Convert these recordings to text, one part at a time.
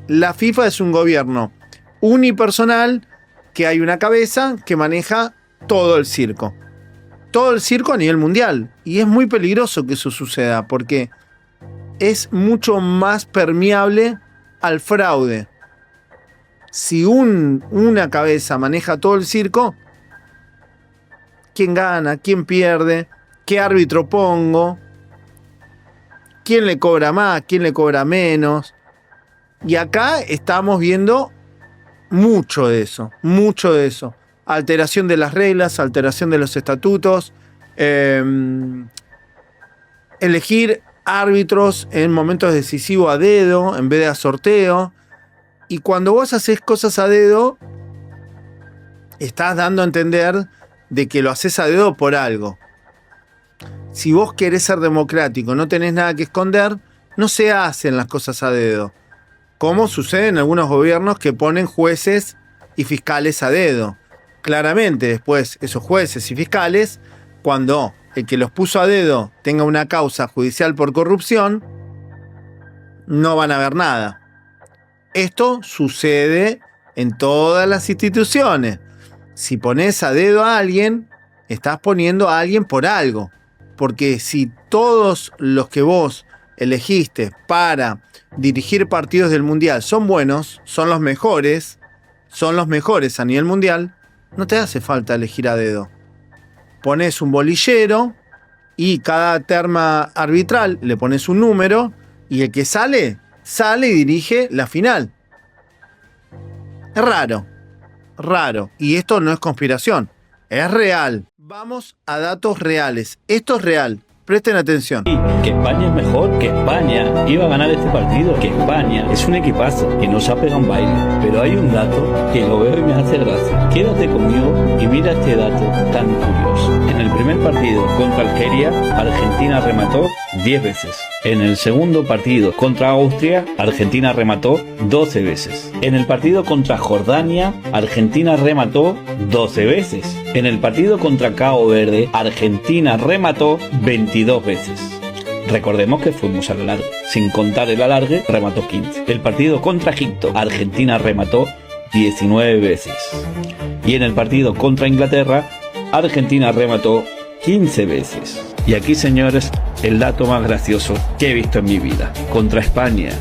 la FIFA es un gobierno unipersonal, que hay una cabeza que maneja todo el circo. Todo el circo a nivel mundial. Y es muy peligroso que eso suceda, porque es mucho más permeable al fraude. Si una cabeza maneja todo el circo, ¿quién gana? ¿Quién pierde? ¿Qué árbitro pongo? ¿Quién le cobra más? ¿Quién le cobra menos? Y acá estamos viendo mucho de eso. Alteración de las reglas, alteración de los estatutos, elegir árbitros en momentos decisivos a dedo en vez de a sorteo. Y cuando vos haces cosas a dedo, estás dando a entender de que lo haces a dedo por algo. Si vos querés ser democrático, no tenés nada que esconder, no se hacen las cosas a dedo. Como sucede en algunos gobiernos que ponen jueces y fiscales a dedo. Claramente después esos jueces y fiscales, cuando el que los puso a dedo tenga una causa judicial por corrupción, no van a ver nada. Esto sucede en todas las instituciones. Si pones a dedo a alguien, estás poniendo a alguien por algo. Porque si todos los que vos elegiste para dirigir partidos del mundial son buenos, son los mejores a nivel mundial, no te hace falta elegir a dedo. Pones un bolillero y cada terma arbitral le pones un número y el que sale y dirige la final. Es raro. Y esto no es conspiración, es real. Vamos a datos reales. Esto es real. Presten atención. Que España es mejor, que España iba a ganar este partido, que España es un equipazo, que nos ha pegado un baile. Pero hay un dato que lo veo y me hace gracia. Quédate conmigo y mira este dato tan curioso. En el primer partido contra Algeria, Argentina remató 10 veces. En el segundo partido contra Austria, Argentina remató 12 veces. En el partido contra Jordania, Argentina remató 12 veces. En el partido contra Cabo Verde, Argentina remató 22 veces. Recordemos que fuimos al alargue. Sin contar el alargue, remató 15. El partido contra Egipto, Argentina remató 19 veces. Y en el partido contra Inglaterra, Argentina remató 15 veces. Y aquí, señores, el dato más gracioso que he visto en mi vida. Contra España,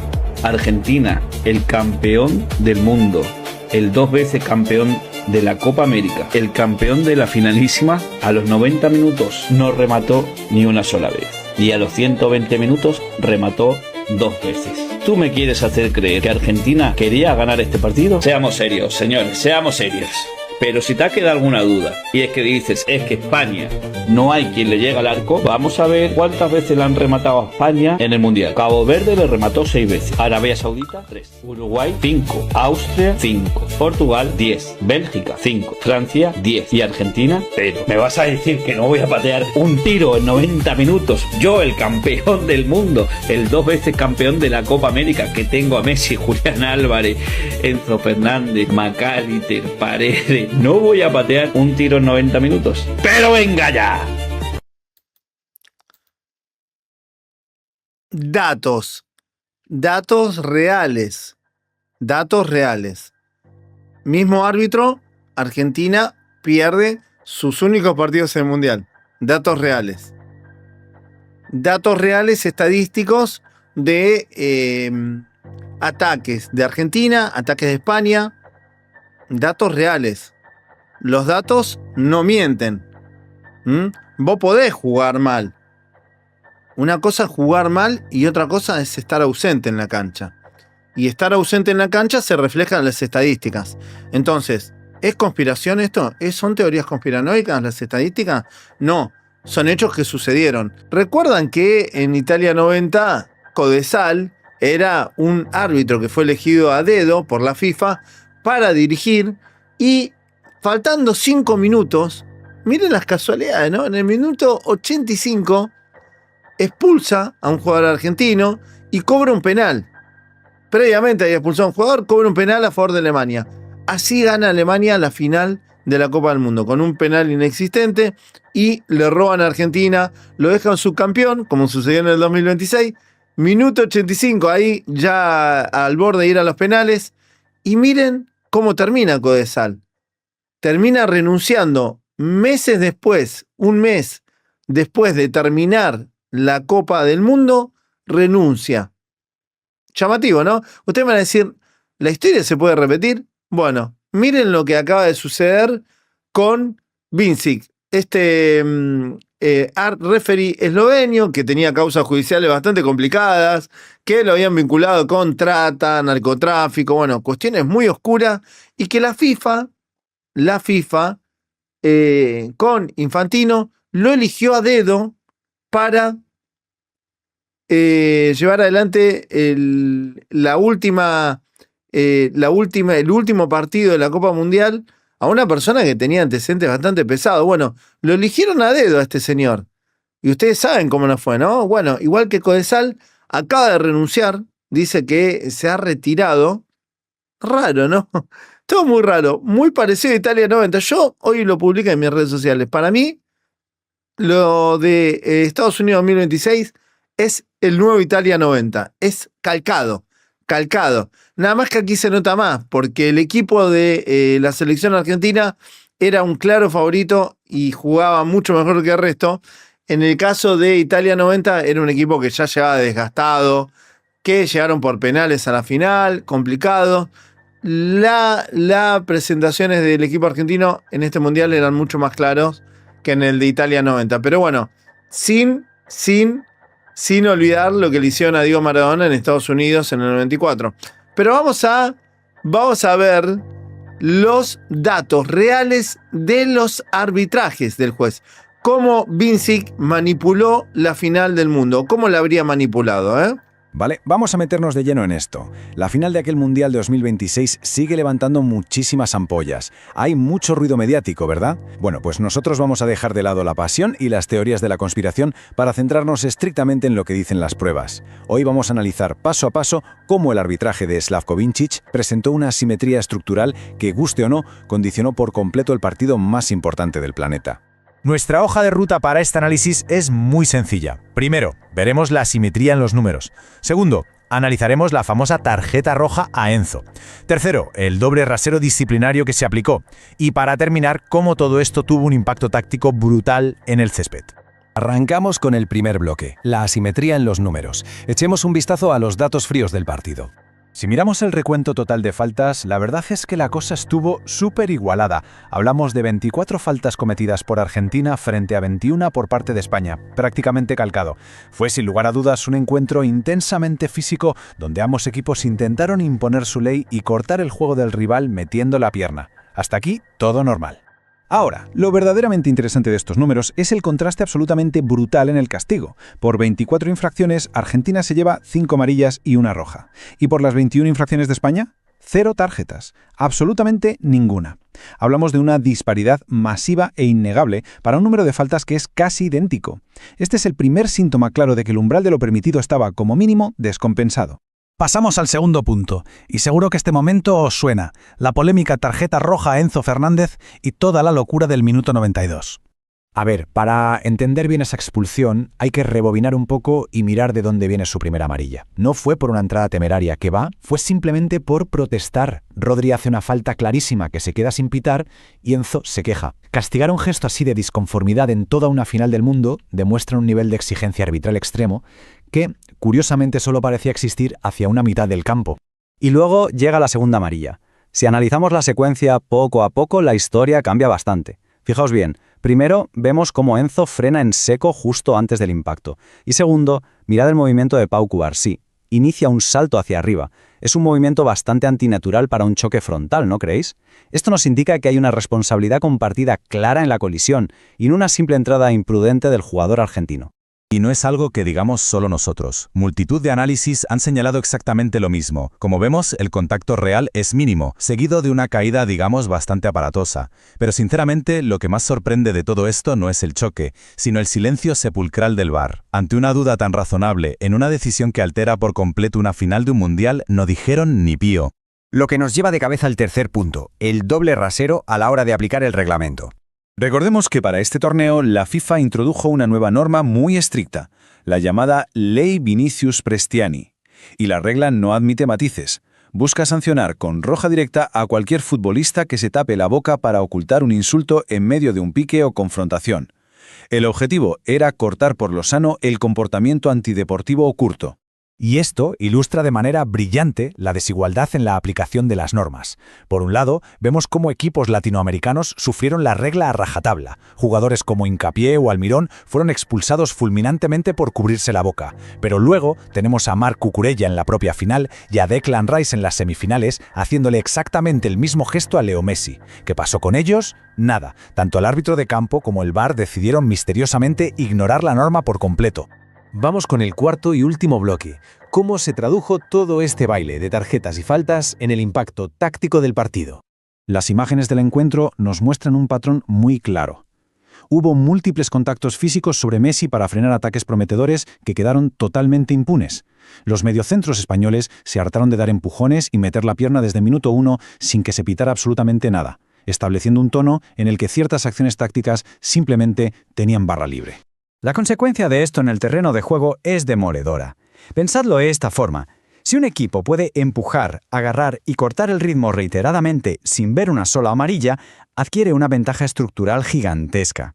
Argentina, el campeón del mundo, el 2 veces campeón de la Copa América, el campeón de la finalísima, a los 90 minutos no remató ni una sola vez. Y a los 120 minutos remató 2 veces. ¿Tú me quieres hacer creer que Argentina quería ganar este partido? Seamos serios, señores, seamos serios. Pero si te ha quedado alguna duda, y es que dices, es que España no hay quien le llegue al arco, vamos a ver cuántas veces le han rematado a España en el Mundial. Cabo Verde le remató 6 veces, Arabia Saudita 3, Uruguay 5, Austria 5, Portugal 10, Bélgica 5, Francia 10 y Argentina 0. ¿Me vas a decir que no voy a patear un tiro en 90 minutos? Yo, el campeón del mundo, el 2 veces campeón de la Copa América, que tengo a Messi, Julián Álvarez, Enzo Fernández, McAllister, Paredes, no voy a patear un tiro en 90 minutos. ¡Pero venga ya! Datos reales. Mismo árbitro, Argentina pierde sus únicos partidos en el Mundial. Datos reales estadísticos de ataques de Argentina, ataques de España. Datos reales. Los datos no mienten. Vos podés jugar mal. Una cosa es jugar mal y otra cosa es estar ausente en la cancha. Y estar ausente en la cancha se refleja en las estadísticas. Entonces, ¿es conspiración esto? ¿Son teorías conspiranoicas las estadísticas? No, son hechos que sucedieron. ¿Recuerdan que en Italia 90 Codesal era un árbitro que fue elegido a dedo por la FIFA para dirigir y faltando 5 minutos, miren las casualidades, ¿no? En el minuto 85 expulsa a un jugador argentino y cobra un penal. Previamente había expulsado a un jugador, cobra un penal a favor de Alemania. Así gana Alemania la final de la Copa del Mundo, con un penal inexistente, y le roban a Argentina, lo dejan subcampeón, como sucedió en el 2026, Minuto 85, ahí ya al borde de ir a los penales. Y miren cómo termina Codesal. Termina renunciando meses después, un mes después de terminar la Copa del Mundo, renuncia. Llamativo, ¿no? Ustedes me van a decir, ¿la historia se puede repetir? Bueno, miren lo que acaba de suceder con Vincic, art referee eslovenio que tenía causas judiciales bastante complicadas, que lo habían vinculado con trata, narcotráfico, bueno, cuestiones muy oscuras, y que la FIFA con Infantino lo eligió a dedo para llevar adelante el último partido de la Copa Mundial a una persona que tenía antecedentes bastante pesados. Bueno, lo eligieron a dedo a este señor. Y ustedes saben cómo nos fue, ¿no? Bueno, igual que Codesal, acaba de renunciar, dice que se ha retirado. Raro, ¿no? Todo muy raro, muy parecido a Italia 90. Yo hoy lo publiqué en mis redes sociales. Para mí, lo de Estados Unidos 2026 es el nuevo Italia 90. Es calcado. Nada más que aquí se nota más, porque el equipo de la selección argentina era un claro favorito y jugaba mucho mejor que el resto. En el caso de Italia 90 era un equipo que ya llegaba desgastado, que llegaron por penales a la final, complicado. Las presentaciones del equipo argentino en este mundial eran mucho más claros que en el de Italia 90. Pero bueno, sin olvidar lo que le hicieron a Diego Maradona en Estados Unidos en el 94. Pero vamos a ver los datos reales de los arbitrajes del juez. Cómo Vincic manipuló la final del mundo. Cómo la habría manipulado, ¿eh? Vale, vamos a meternos de lleno en esto. La final de aquel Mundial de 2026 sigue levantando muchísimas ampollas. Hay mucho ruido mediático, ¿verdad? Bueno, pues nosotros vamos a dejar de lado la pasión y las teorías de la conspiración para centrarnos estrictamente en lo que dicen las pruebas. Hoy vamos a analizar paso a paso cómo el arbitraje de Slavko Vincic presentó una asimetría estructural que, guste o no, condicionó por completo el partido más importante del planeta. Nuestra hoja de ruta para este análisis es muy sencilla. Primero, veremos la asimetría en los números. Segundo, analizaremos la famosa tarjeta roja a Enzo. Tercero, el doble rasero disciplinario que se aplicó. Y para terminar, cómo todo esto tuvo un impacto táctico brutal en el césped. Arrancamos con el primer bloque, la asimetría en los números. Echemos un vistazo a los datos fríos del partido. Si miramos el recuento total de faltas, la verdad es que la cosa estuvo súper igualada. Hablamos de 24 faltas cometidas por Argentina frente a 21 por parte de España, prácticamente calcado. Fue sin lugar a dudas un encuentro intensamente físico donde ambos equipos intentaron imponer su ley y cortar el juego del rival metiendo la pierna. Hasta aquí, todo normal. Ahora, lo verdaderamente interesante de estos números es el contraste absolutamente brutal en el castigo. Por 24 infracciones, Argentina se lleva 5 amarillas y una roja. Y por las 21 infracciones de España, 0 tarjetas. Absolutamente ninguna. Hablamos de una disparidad masiva e innegable para un número de faltas que es casi idéntico. Este es el primer síntoma claro de que el umbral de lo permitido estaba, como mínimo, descompensado. Pasamos al segundo punto, y seguro que este momento os suena, la polémica tarjeta roja a Enzo Fernández y toda la locura del minuto 92. A ver, para entender bien esa expulsión hay que rebobinar un poco y mirar de dónde viene su primera amarilla. No fue por una entrada temeraria que va, fue simplemente por protestar. Rodri hace una falta clarísima que se queda sin pitar y Enzo se queja. Castigar un gesto así de disconformidad en toda una final del mundo demuestra un nivel de exigencia arbitral extremo que, curiosamente, solo parecía existir hacia una mitad del campo. Y luego llega la segunda amarilla. Si analizamos la secuencia poco a poco, la historia cambia bastante. Fijaos bien, primero vemos cómo Enzo frena en seco justo antes del impacto. Y segundo, mirad el movimiento de Pau Cubarsí. Inicia un salto hacia arriba. Es un movimiento bastante antinatural para un choque frontal, ¿no creéis? Esto nos indica que hay una responsabilidad compartida clara en la colisión y no una simple entrada imprudente del jugador argentino. Y no es algo que digamos solo nosotros. Multitud de análisis han señalado exactamente lo mismo. Como vemos, el contacto real es mínimo, seguido de una caída, digamos, bastante aparatosa. Pero sinceramente, lo que más sorprende de todo esto no es el choque, sino el silencio sepulcral del VAR. Ante una duda tan razonable, en una decisión que altera por completo una final de un mundial, no dijeron ni pío. Lo que nos lleva de cabeza al tercer punto, el doble rasero a la hora de aplicar el reglamento. Recordemos que para este torneo la FIFA introdujo una nueva norma muy estricta, la llamada Ley Vinicius Prestiani. Y la regla no admite matices. Busca sancionar con roja directa a cualquier futbolista que se tape la boca para ocultar un insulto en medio de un pique o confrontación. El objetivo era cortar por lo sano el comportamiento antideportivo oculto. Y esto ilustra de manera brillante la desigualdad en la aplicación de las normas. Por un lado, vemos cómo equipos latinoamericanos sufrieron la regla a rajatabla. Jugadores como Hincapié o Almirón fueron expulsados fulminantemente por cubrirse la boca. Pero luego tenemos a Marc Cucurella en la propia final y a Declan Rice en las semifinales haciéndole exactamente el mismo gesto a Leo Messi. ¿Qué pasó con ellos? Nada. Tanto el árbitro de campo como el VAR decidieron misteriosamente ignorar la norma por completo. Vamos con el cuarto y último bloque. ¿Cómo se tradujo todo este baile de tarjetas y faltas en el impacto táctico del partido? Las imágenes del encuentro nos muestran un patrón muy claro. Hubo múltiples contactos físicos sobre Messi para frenar ataques prometedores que quedaron totalmente impunes. Los mediocentros españoles se hartaron de dar empujones y meter la pierna desde minuto 1 sin que se pitara absolutamente nada, estableciendo un tono en el que ciertas acciones tácticas simplemente tenían barra libre. La consecuencia de esto en el terreno de juego es demoledora. Pensadlo de esta forma. Si un equipo puede empujar, agarrar y cortar el ritmo reiteradamente sin ver una sola amarilla, adquiere una ventaja estructural gigantesca.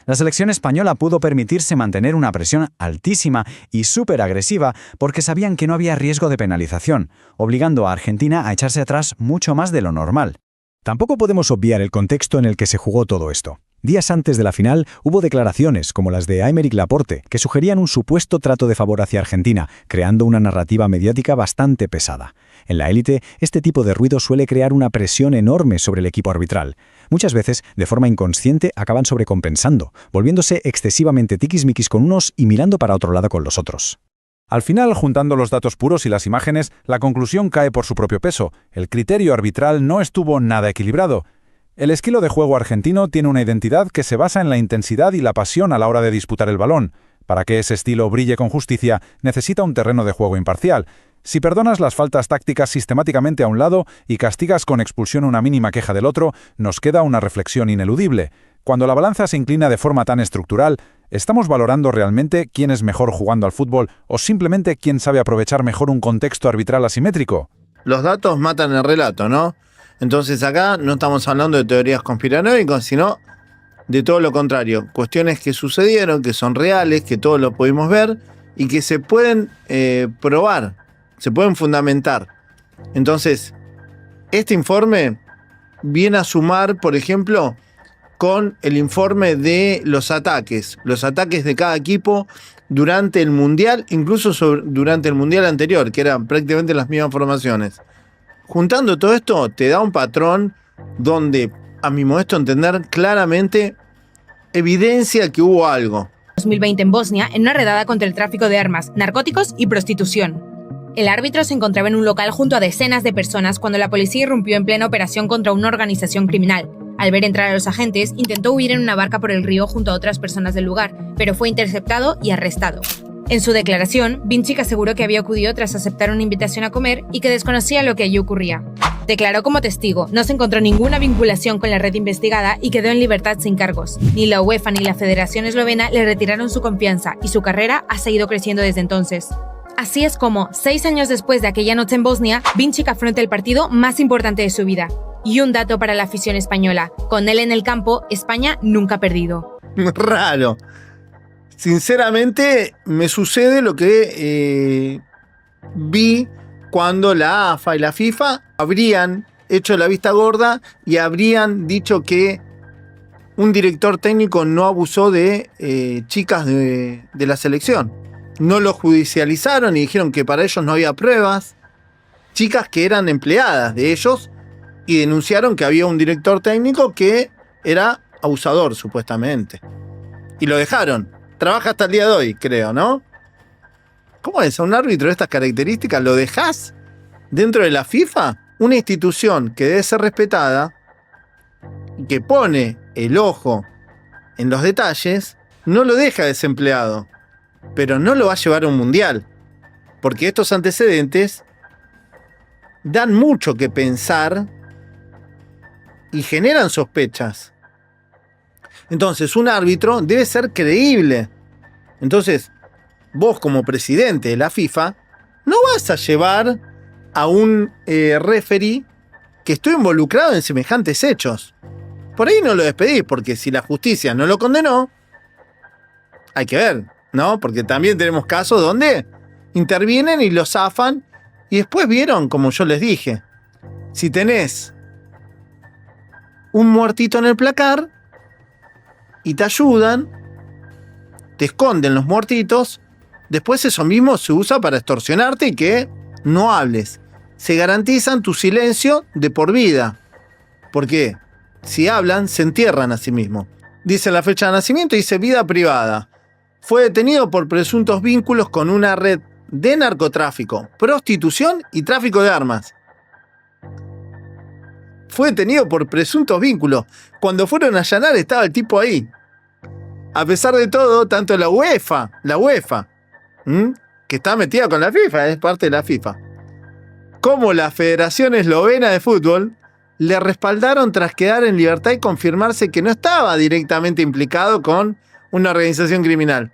La selección española pudo permitirse mantener una presión altísima y súper agresiva porque sabían que no había riesgo de penalización, obligando a Argentina a echarse atrás mucho más de lo normal. Tampoco podemos obviar el contexto en el que se jugó todo esto. Días antes de la final hubo declaraciones como las de Aymeric Laporte que sugerían un supuesto trato de favor hacia Argentina, creando una narrativa mediática bastante pesada. En la élite, este tipo de ruido suele crear una presión enorme sobre el equipo arbitral. Muchas veces, de forma inconsciente, acaban sobrecompensando, volviéndose excesivamente tiquismiquis con unos y mirando para otro lado con los otros. Al final, juntando los datos puros y las imágenes, la conclusión cae por su propio peso. El criterio arbitral no estuvo nada equilibrado. El estilo de juego argentino tiene una identidad que se basa en la intensidad y la pasión a la hora de disputar el balón. Para que ese estilo brille con justicia, necesita un terreno de juego imparcial. Si perdonas las faltas tácticas sistemáticamente a un lado y castigas con expulsión una mínima queja del otro, nos queda una reflexión ineludible. Cuando la balanza se inclina de forma tan estructural, ¿estamos valorando realmente quién es mejor jugando al fútbol o simplemente quién sabe aprovechar mejor un contexto arbitral asimétrico? Los datos matan el relato, ¿no? Entonces acá no estamos hablando de teorías conspiranoicas, sino de todo lo contrario. Cuestiones que sucedieron, que son reales, que todos lo pudimos ver y que se pueden probar, se pueden fundamentar. Entonces, este informe viene a sumar, por ejemplo, con el informe de los ataques de cada equipo durante el Mundial, incluso durante el Mundial anterior, que eran prácticamente las mismas formaciones. Juntando todo esto, te da un patrón donde, a mi modesto entender, claramente evidencia que hubo algo. 2020 en Bosnia, en una redada contra el tráfico de armas, narcóticos y prostitución. El árbitro se encontraba en un local junto a decenas de personas cuando la policía irrumpió en plena operación contra una organización criminal. Al ver entrar a los agentes, intentó huir en una barca por el río junto a otras personas del lugar, pero fue interceptado y arrestado. En su declaración, Vinicic aseguró que había acudido tras aceptar una invitación a comer y que desconocía lo que allí ocurría. Declaró como testigo, no se encontró ninguna vinculación con la red investigada y quedó en libertad sin cargos. Ni la UEFA ni la Federación Eslovena le retiraron su confianza y su carrera ha seguido creciendo desde entonces. Así es como, 6 años después de aquella noche en Bosnia, Vinicic afronta el partido más importante de su vida. Y un dato para la afición española, con él en el campo, España nunca ha perdido. Raro. Sinceramente, me sucede lo que vi cuando la AFA y la FIFA habrían hecho la vista gorda y habrían dicho que un director técnico no abusó de chicas de la selección. No lo judicializaron y dijeron que para ellos no había pruebas. Chicas que eran empleadas de ellos y denunciaron que había un director técnico que era abusador, supuestamente. Y lo dejaron. Trabaja hasta el día de hoy, creo, ¿no? ¿Cómo es? ¿A un árbitro de estas características lo dejás dentro de la FIFA? Una institución que debe ser respetada y que pone el ojo en los detalles, no lo deja desempleado. Pero no lo va a llevar a un mundial. Porque estos antecedentes dan mucho que pensar y generan sospechas. Entonces, un árbitro debe ser creíble. Entonces, vos como presidente de la FIFA, no vas a llevar a un referee que estuvo involucrado en semejantes hechos. Por ahí no lo despedís, porque si la justicia no lo condenó, hay que ver, ¿no? Porque también tenemos casos donde intervienen y lo zafan, y después vieron, como yo les dije, si tenés un muertito en el placar y te ayudan, te esconden los muertitos, después eso mismo se usa para extorsionarte y que no hables. Se garantizan tu silencio de por vida. Porque si hablan, se entierran a sí mismos. Dice la fecha de nacimiento, dice vida privada. Fue detenido por presuntos vínculos con una red de narcotráfico, prostitución y tráfico de armas. Fue detenido por presuntos vínculos. Cuando fueron a allanar estaba el tipo ahí. A pesar de todo, tanto la UEFA, que está metida con la FIFA, es parte de la FIFA, como la Federación Eslovena de Fútbol, le respaldaron tras quedar en libertad y confirmarse que no estaba directamente implicado con una organización criminal.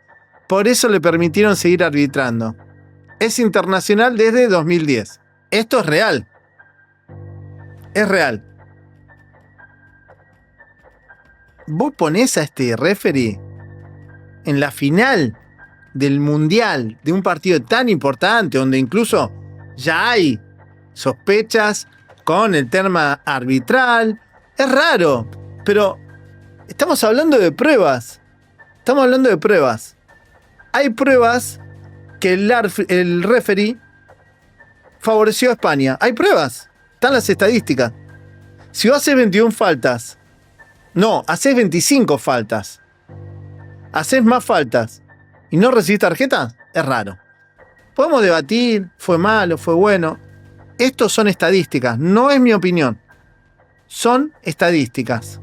Por eso le permitieron seguir arbitrando. Es internacional desde 2010. Esto es real. Es real. Vos ponés a este referee en la final del Mundial de un partido tan importante, donde incluso ya hay sospechas con el tema arbitral. Es raro, pero estamos hablando de pruebas. Estamos hablando de pruebas. Hay pruebas que el referee favoreció a España. Hay pruebas. Están las estadísticas. Si vos haces 21 faltas, no, haces 25 faltas, haces más faltas y no recibís tarjeta, es raro. Podemos debatir, fue malo, fue bueno. Estos son estadísticas, no es mi opinión. Son estadísticas.